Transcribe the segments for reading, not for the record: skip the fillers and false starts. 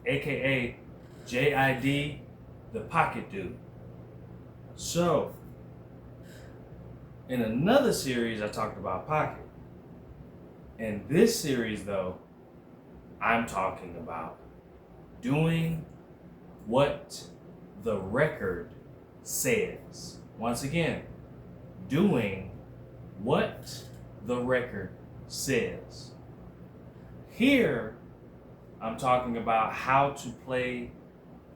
aka JID, the Pocket Dude. So, in another series, I talked about Pocket. In this series, though, I'm talking about doing what the record says. Once again, doing what the record says. Here, I'm talking about how to play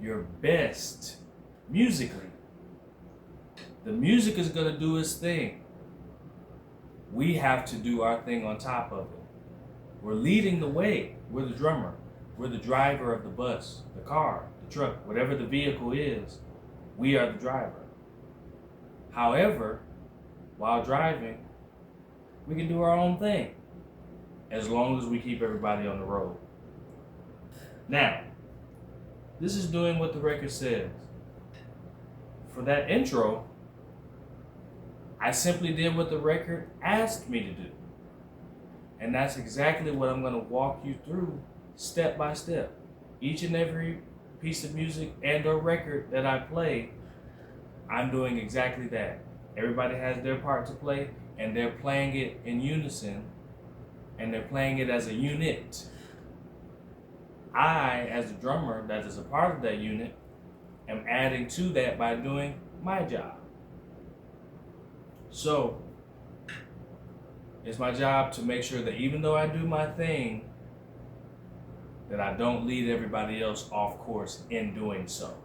your best musically. The music is going to do its thing. We have to do our thing on top of it. We're leading the way. We're the drummer. We're the driver of the bus, the car, the truck, whatever the vehicle is. We are the driver. However, while driving, we can do our own thing as long as we keep everybody on the road. Now, this is doing what the record says. For that intro, I simply did what the record asked me to do. And that's exactly what I'm going to walk you through step by step. Each and every piece of music and or record that I play, I'm doing exactly that. Everybody has their part to play, and they're playing it in unison, and they're playing it as a unit. I, as a drummer that is a part of that unit, am adding to that by doing my job. So, it's my job to make sure that even though I do my thing, that I don't lead everybody else off course in doing so.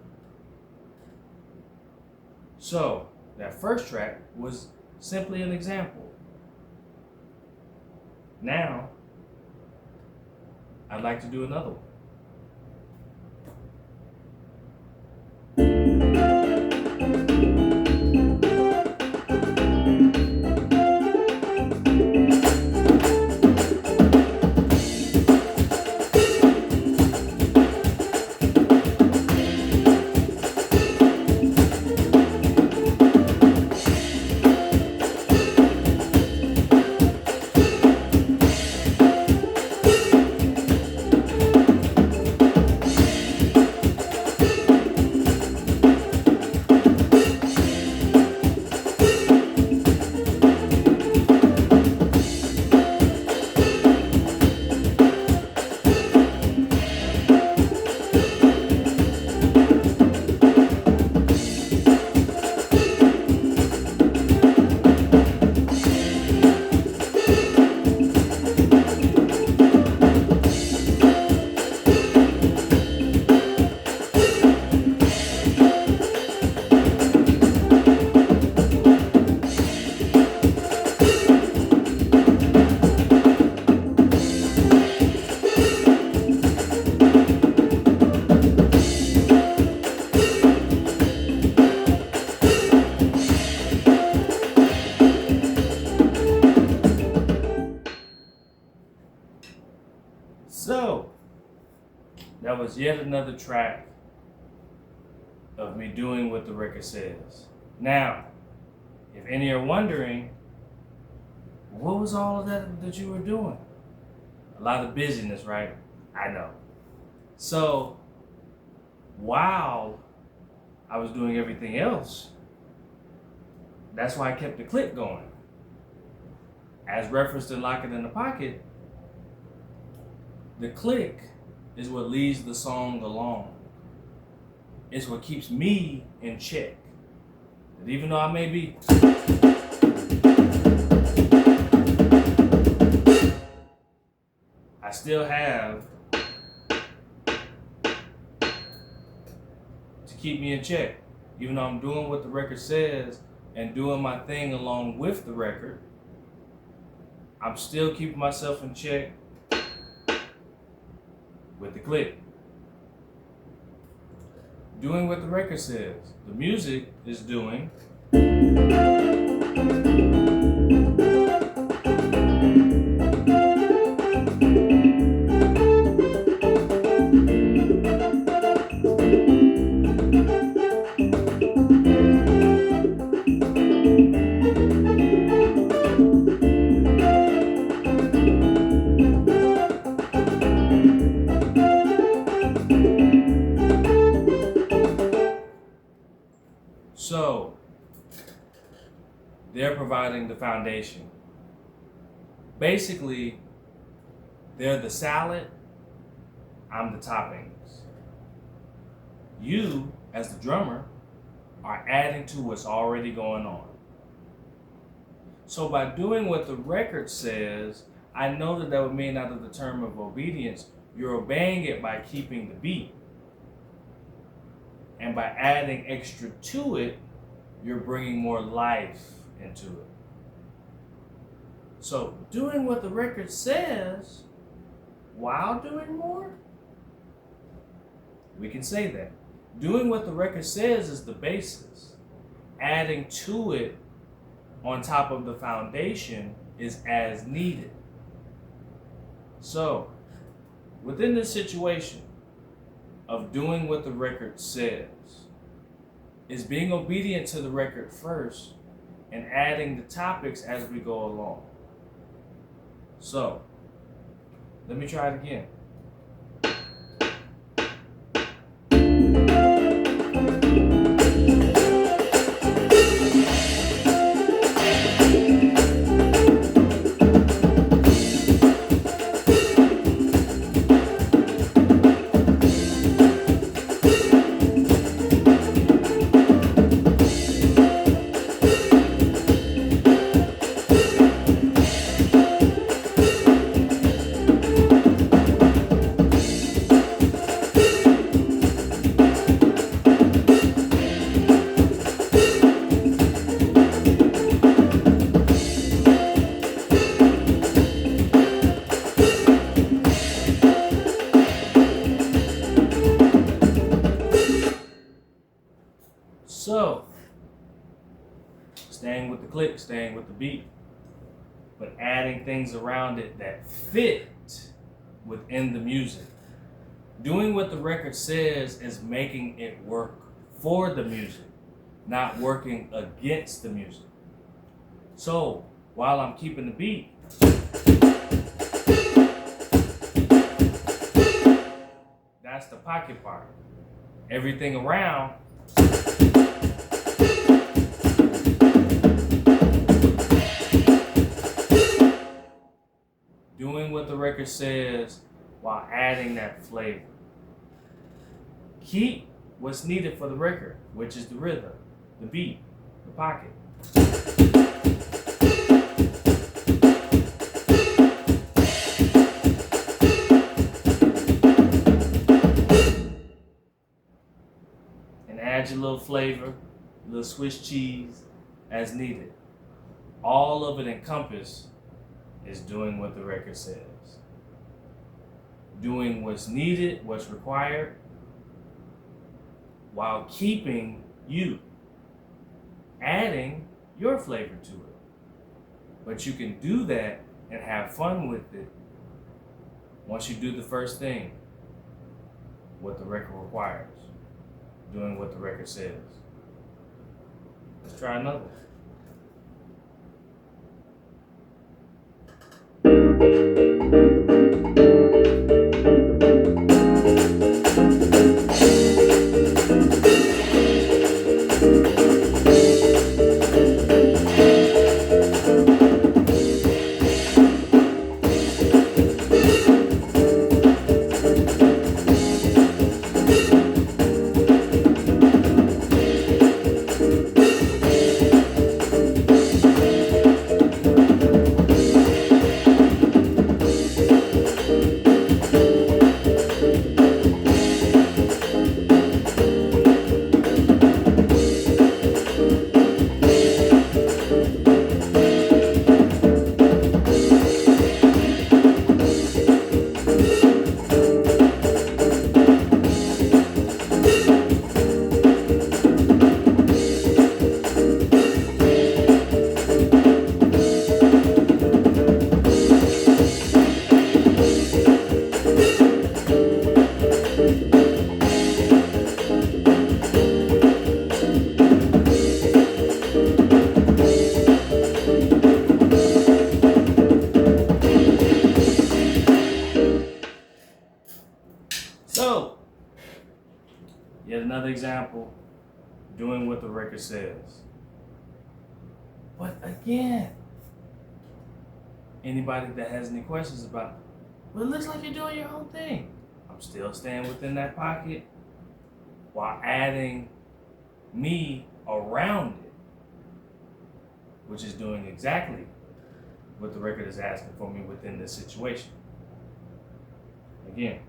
So, that first track was simply an example. Now, I'd like to do another one. So, that was yet another track of me doing what the record says. Now, if any are wondering, what was all of that you were doing? A lot of busyness, right? I know. So, while I was doing everything else, that's why I kept the click going. As referenced in Lock It in the Pocket, the click is what leads the song along. It's what keeps me in check. And even though I may be I still have to keep me in check. Even though I'm doing what the record says and doing my thing along with the record, I'm still keeping myself in check with the click. Doing what the record says. The music is doing So they're providing the foundation. Basically, they're the salad, I'm the toppings. You, as the drummer, are adding to what's already going on. So by doing what the record says, I know that would mean out of the term of obedience, you're obeying it by keeping the beat. And by adding extra to it, you're bringing more life into it. So doing what the record says while doing more, we can say that. Doing what the record says is the basis. Adding to it on top of the foundation is as needed. So, within this situation of doing what the record says, is being obedient to the record first and adding the topics as we go along. So, let me try it again. So, staying with the click, staying with the beat, but adding things around it that fit within the music. Doing what the record says is making it work for the music, not working against the music. So, while I'm keeping the beat, that's the pocket part. Everything around doing what the record says while adding that flavor. Keep what's needed for the record, which is the rhythm, the beat, the pocket. And add your little flavor, little Swiss cheese as needed. All of it encompassed is doing what the record says. Doing what's needed, what's required, while keeping you. Adding your flavor to it. But you can do that and have fun with it once you do the first thing, what the record requires. Doing what the record says. Let's try another one. So, yet another example, doing what the record says. But again, anybody that has any questions about, well, it looks like you're doing your own thing. I'm still staying within that pocket while adding me around it, which is doing exactly what the record is asking for me within this situation. Again.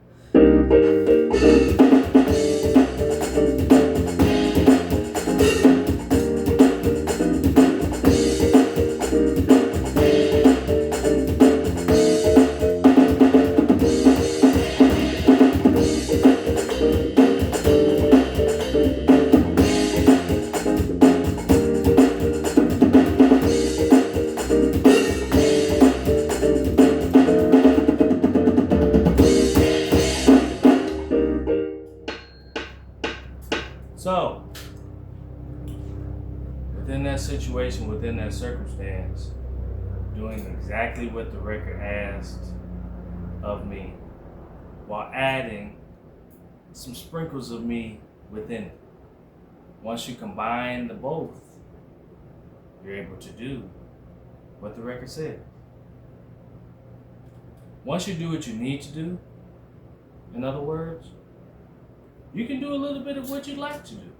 So, within that situation, within that circumstance, doing exactly what the record asked of me, while adding some sprinkles of me within it. Once you combine the both, you're able to do what the record says. Once you do what you need to do, in other words, you can do a little bit of what you'd like to do.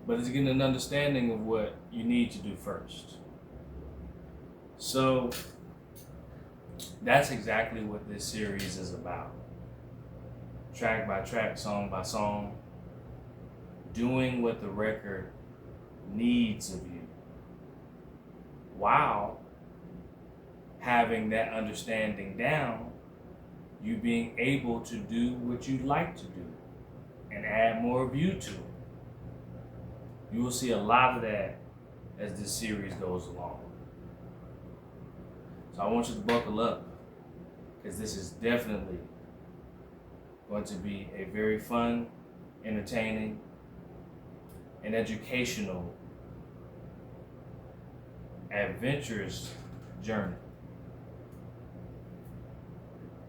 But it's getting an understanding of what you need to do first. So that's exactly what this series is about. Track by track, song by song, doing what the record needs of you, while having that understanding down, you being able to do what you like to do and add more of you to it. You will see a lot of that as this series goes along. So I want you to buckle up, because this is definitely going to be a very fun, entertaining, and educational, adventurous journey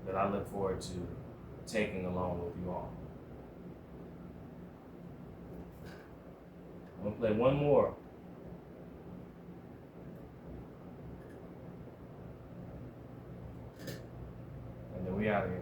that I look forward to taking along with you all. I'm gonna play one more. And then we out of here.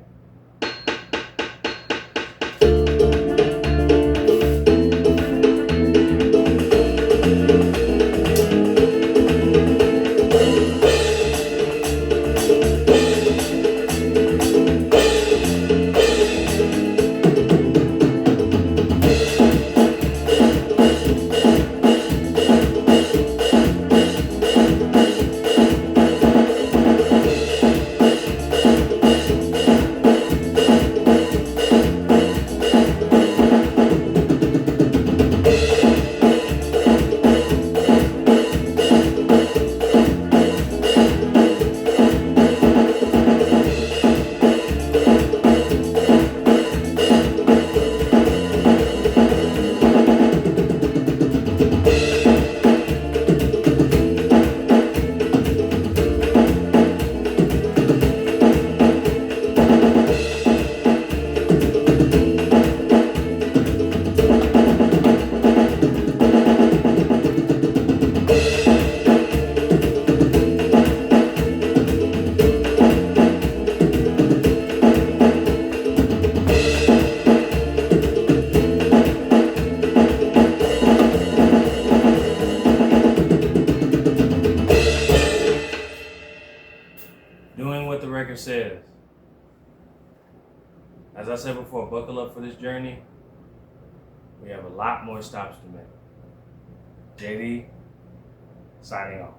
Doing what the record says. As I said before, buckle up for this journey. We have a lot more stops to make. JD, signing off.